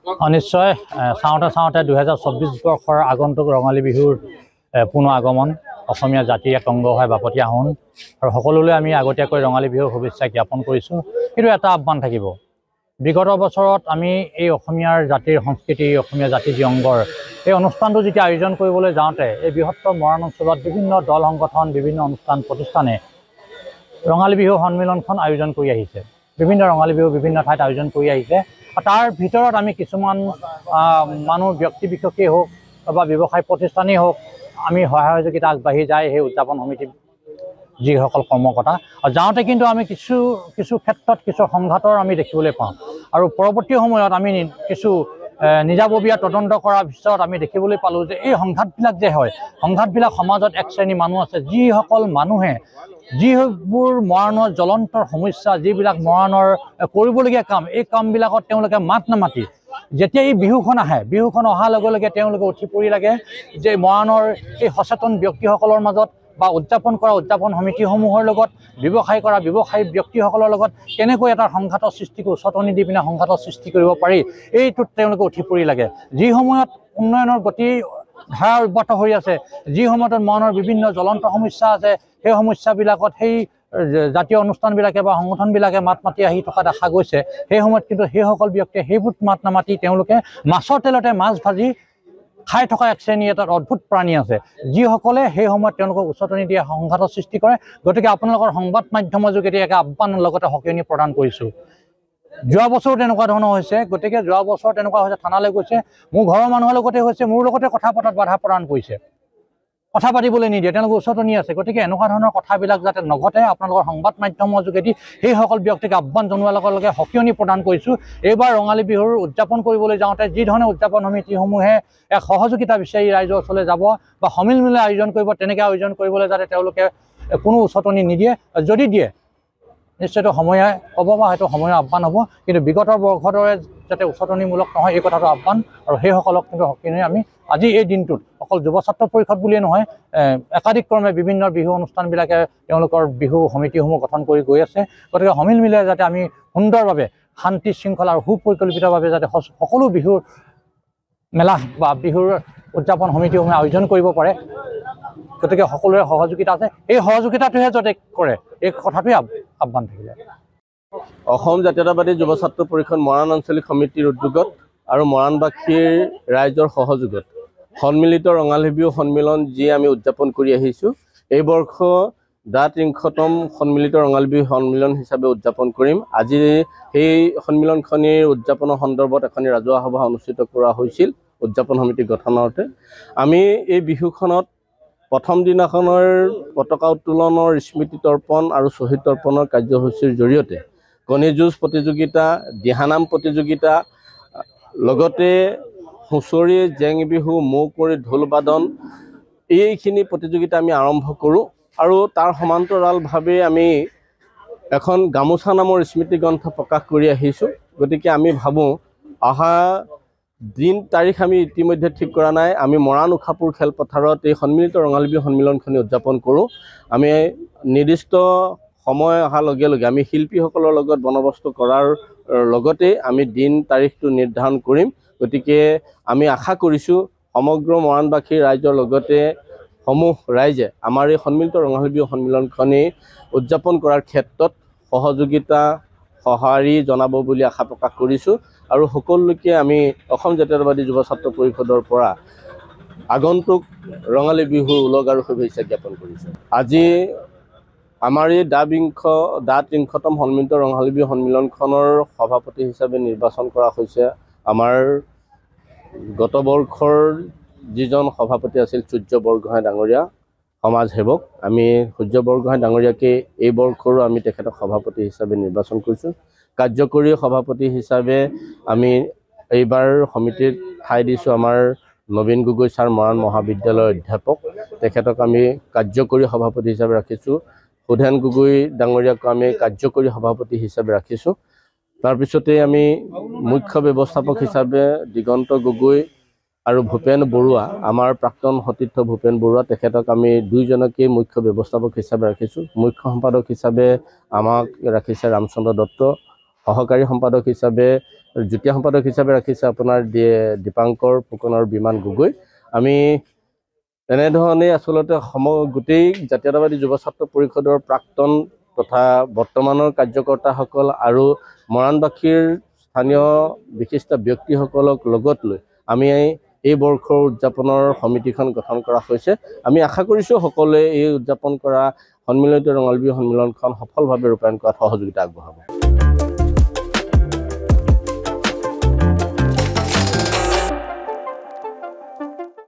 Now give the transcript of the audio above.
নিশ্চয় চাওঁতে চাওঁতে 2024 বৰ্ষৰ আগন্তুক ৰঙালী বিহুৰ পুনৰ আগমন অসমীয়া জাতিৰ এক অংগ হয় বাপতি আহোন আৰু সকলোলৈ আমি আগতীয়াকৈ ৰঙালী বিহুৰ শুভেচ্ছা জ্ঞাপন কৰিছোঁ। কিন্তু এটা আহ্বান থাকিব, বিগত বছৰত আমি এই অসমীয়াৰ জাতিৰ সংস্কৃতি অসমীয়া জাতিৰ যি অংগৰ এই অনুষ্ঠানটো যেতিয়া আয়োজন কৰিবলৈ যাওঁতে এই বৃহত্তৰ মৰাণ অঞ্চলত বিভিন্ন দল সংগঠন বিভিন্ন অনুষ্ঠান প্ৰতিষ্ঠানে ৰঙালী বিহু সন্মিলনখন আয়োজন কৰি আহিছে। বিভিন্ন ৰঙালী বিহু বিভিন্ন ঠাইত আয়োজন কৰি আহিছে। তাৰ ভিতৰত আমি কিছুমান মানুহ ব্যক্তি বিশেষেই হওক বা ব্যৱসায় প্ৰতিষ্ঠানেই হওক আমি সহযোগিতা আগবাঢ়ি যায় সেই উদযাপন সমিতিৰ যিসকল কৰ্মকৰ্তা যাওঁতে কিন্তু আমি কিছু ক্ষেত্ৰত কিছু সংঘাতৰ আমি দেখিবলৈ পাওঁ আৰু পৰৱৰ্তী সময়ত আমি কিছু নিজাববীয়া তদন্ত কৰাৰ পিছত আমি দেখিবলৈ পালোঁ যে এই সংঘাতবিলাক যে হয় সংঘাতবিলাক সমাজত এক শ্ৰেণীৰ মানুহ আছে যিসকল মানুহে যিবোৰ মৰাণৰ জ্বলন্ত সমস্যা যিবিলাক মৰাণৰ কৰিবলগীয়া কাম এই কামবিলাকত তেওঁলোকে মাত নামাতি যেতিয়া এই বিহুখন আহে বিহুখন অহাৰ লগে লগে তেওঁলোকে উঠি পৰি লাগে যে মৰাণৰ এই সচেতন ব্যক্তিসকলৰ মাজত বা উদযাপন কৰা উদযাপন সমিতিসমূহৰ লগত ব্যৱসায় কৰা ব্যৱসায়ী ব্যক্তিসকলৰ লগত কেনেকৈ এটা সংঘাতৰ সৃষ্টি উচতনি দি পিনে সংঘাতৰ সৃষ্টি কৰিব পাৰি এইটোত তেওঁলোকে উঠি পৰি লাগে। যি সময়ত উন্নয়নৰ গতি ধাৰা অব্যাহত হৈ আছে যি সময়ত মৰাণৰ বিভিন্ন জ্বলন্ত সমস্যা আছে সেই সমস্যাবিলাকত সেই জাতীয় অনুষ্ঠানবিলাকে বা সংগঠনবিলাকে মাত মাতি আহি থকা দেখা গৈছে। সেই সময়ত কিন্তু সেইসকল ব্যক্তিয়ে সেইবোৰ মাত নামাতি তেওঁলোকে মাছৰ তেলতে মাছ ভাজি খাই থকা এক শ্ৰেণী এটা অদ্ভুত প্ৰাণী আছে যিসকলে সেই সময়ত তেওঁলোকক উচতনি দিয়ে সংঘাতৰ সৃষ্টি কৰে। গতিকে আপোনালোকৰ সংবাদ মাধ্যমৰ যোগেদি এক আহ্বান লগতে সকিয়নি প্ৰদান কৰিছোঁ। যোৱা বছৰো তেনেকুৱা ধৰণৰ হৈছে। গতিকে যোৱা বছৰ তেনেকুৱা হৈছে থানালৈ গৈছে মোৰ ঘৰৰ মানুহৰ লগতে হৈছে মোৰ লগতে কথা পতাত বাধা প্ৰদান কৰিছে কথা পাতিবলৈ নিদিয়ে তেওঁলোকে উচতনি আছে। গতিকে এনেকুৱা ধৰণৰ কথাবিলাক যাতে নঘটে আপোনালোকৰ সংবাদ মাধ্যমৰ যোগেদি সেইসকল ব্যক্তিক আহ্বান জনোৱাৰ লগে লগে সকিয়নি প্ৰদান কৰিছোঁ। এইবাৰ ৰঙালী বিহুৰ উদযাপন কৰিবলৈ যাওঁতে যি ধৰণে উদযাপন সমিতিসমূহে এক সহযোগিতা বিচাৰি ৰাইজৰ ওচৰলৈ যাব বা সমিল মিলে আয়োজন কৰিব তেনেকৈ আয়োজন কৰিবলৈ যাতে তেওঁলোকে কোনো উচতনি নিদিয়ে। যদি দিয়ে নিশ্চয়তো সময়ে ক'ব বা হয়তো সময়ৰ আহ্বান হ'ব, কিন্তু বিগত বৰ্ষৰ দৰে যাতে উচতনিমূলক নহয় এই কথাটো আহ্বান আৰু সেইসকলক কিন্তু সকিয়নি আমি আজি এই দিনটোত অকল যুৱ ছাত্ৰ পৰিষদ বুলিয়ে নহয় একাধিকক্ৰমে বিভিন্ন বিহু অনুষ্ঠানবিলাকে তেওঁলোকৰ বিহু সমিতিসমূহ গঠন কৰি গৈ আছে। গতিকে সমিল মিলে যাতে আমি সুন্দৰভাৱে শান্তি শৃংখলা আৰু সুপৰিকল্পিতভাৱে যাতে সকলো বিহুৰ মেলা বা বিহুৰ উদযাপন সমিতিসমূহে আয়োজন কৰিব পাৰে। গতিকে সকলোৰে সহযোগিতা আছে এই সহযোগিতাটোহে যাতে কৰে এই কথাটোৱে আহ্বান থাকিলে। অসম জাতীয়তাবাদী যুৱ ছাত্ৰ পৰিষদ মৰাণ আঞ্চলিক সমিতিৰ উদ্যোগত আৰু মৰাণবাসীৰ ৰাইজৰ সহযোগত সন্মিলিত ৰঙালী বিহু সন্মিলন যি আমি উদযাপন কৰি আহিছোঁ এই বৰ্ষ 'টা' সন্মিলিত ৰঙালী বিহু সন্মিলন হিচাপে উদযাপন কৰিম। আজি সেই সন্মিলনখনিৰ উদযাপনৰ সন্দৰ্ভত এখন ৰাজহুৱা সভা অনুষ্ঠিত কৰা হৈছিল উদযাপন সমিতি গঠনৰ অৰ্থে। আমি এই বিহুখনত প্ৰথম দিনাখনৰ পতাকা উত্তোলনৰ স্মৃতি তৰ্পণ আৰু শ্বহীদ তৰ্পণৰ কাৰ্যসূচীৰ জৰিয়তে কণী যুঁজ প্ৰতিযোগিতা দিহানাম প্ৰতিযোগিতা লগতে হুঁচৰি জেং বিহু মৌকুঁৱৰী ঢোল বাদন এইখিনি প্ৰতিযোগিতা আমি আৰম্ভ কৰোঁ আৰু তাৰ সমান্তৰালভাৱে আমি এখন গামোচা নামৰ স্মৃতি গ্ৰন্থ প্ৰকাশ কৰি আহিছোঁ। গতিকে আমি ভাবোঁ অহা দিন তাৰিখ আমি ইতিমধ্যে ঠিক কৰা নাই। আমি মৰাণ উখাপুৰ খেলপথাৰত এই সন্মিলিত ৰঙালী বিহু সন্মিলনখনি উদযাপন কৰোঁ। আমি নিৰ্দিষ্ট সময় অহাৰ লগে লগে আমি শিল্পীসকলৰ লগত বন্দবস্ত কৰাৰ লগতে আমি দিন তাৰিখটো নিৰ্ধাৰণ কৰিম। গতিকে আমি আশা কৰিছোঁ সমগ্ৰ মৰাণবাসী ৰাইজৰ লগতে সমূহ ৰাইজে আমাৰ এই সন্মিলিত ৰঙালী বিহু সন্মিলনখনি উদযাপন কৰাৰ ক্ষেত্ৰত সহযোগিতা সঁহাৰি জনাব বুলি আশা প্ৰকাশ কৰিছোঁ আৰু সকলোকে আমি অসম জাতীয়তাবাদী যুৱ ছাত্ৰ পৰিষদৰ পৰা আগন্তুক ৰঙালী বিহুৰ উলগ আৰু শুভেচ্ছা জ্ঞাপন কৰিছোঁ। আজি আমাৰ এই 'টা' সন্মিলিত ৰঙালী বিহু সন্মিলনখনৰ সভাপতি হিচাপে নিৰ্বাচন কৰা হৈছে আমাৰ গত বৰ্ষৰ যিজন সভাপতি আছিল সূৰ্য বৰগোহাঁই ডাঙৰীয়া সমাজ সেৱক। আমি সূৰ্য বৰগোহাঁই ডাঙৰীয়াকে এই বৰ্ষৰো আমি তেখেতক সভাপতি হিচাপে নিৰ্বাচন কৰিছোঁ। কাৰ্যকৰী সভাপতি হিচাপে আমি এইবাৰ সমিতিত ঠাই দিছোঁ আমাৰ নবীন গগৈ ছাৰ মৰাণ মহাবিদ্যালয়ৰ অধ্যাপক। তেখেতক আমি কাৰ্যকৰী সভাপতি হিচাপে ৰাখিছোঁ। সুধেন গগৈ ডাঙৰীয়াকো আমি কাৰ্যকৰী সভাপতি হিচাপে ৰাখিছোঁ। তাৰপিছতে আমি মুখ্য ব্যৱস্থাপক হিচাপে দিগন্ত গগৈ আৰু ভূপেন বৰুৱা আমাৰ প্ৰাক্তন সতীৰ্থ ভূপেন বৰুৱা তেখেতক আমি দুইজনকেই মুখ্য ব্যৱস্থাপক হিচাপে ৰাখিছোঁ। মুখ্য সম্পাদক হিচাপে আমাক ৰাখিছে ৰামচন্দ্ৰ দত্ত, সহকাৰী সম্পাদক হিচাপে যুটীয়া সম্পাদক হিচাপে ৰাখিছে আপোনাৰ দীপাংকৰ ফুকন আৰু বিমান গগৈ। আমি এনেধৰণে আচলতে গোটেই জাতীয়তাবাদী যুৱ ছাত্ৰ পৰিষদৰ প্ৰাক্তন তথা বৰ্তমানৰ কাৰ্যকৰ্তাসকল আৰু মৰাণবাসীৰ স্থানীয় বিশিষ্ট ব্যক্তিসকলক লগত লৈ আমি এই বৰ্ষৰ উদযাপনৰ সমিতিখন গঠন কৰা হৈছে। আমি আশা কৰিছোঁ সকলোৱে এই উদযাপন কৰা সন্মিলিত ৰঙালী বিহু সন্মিলনখন সফলভাৱে ৰূপায়ণ কৰাত সহযোগিতা আগবঢ়াব।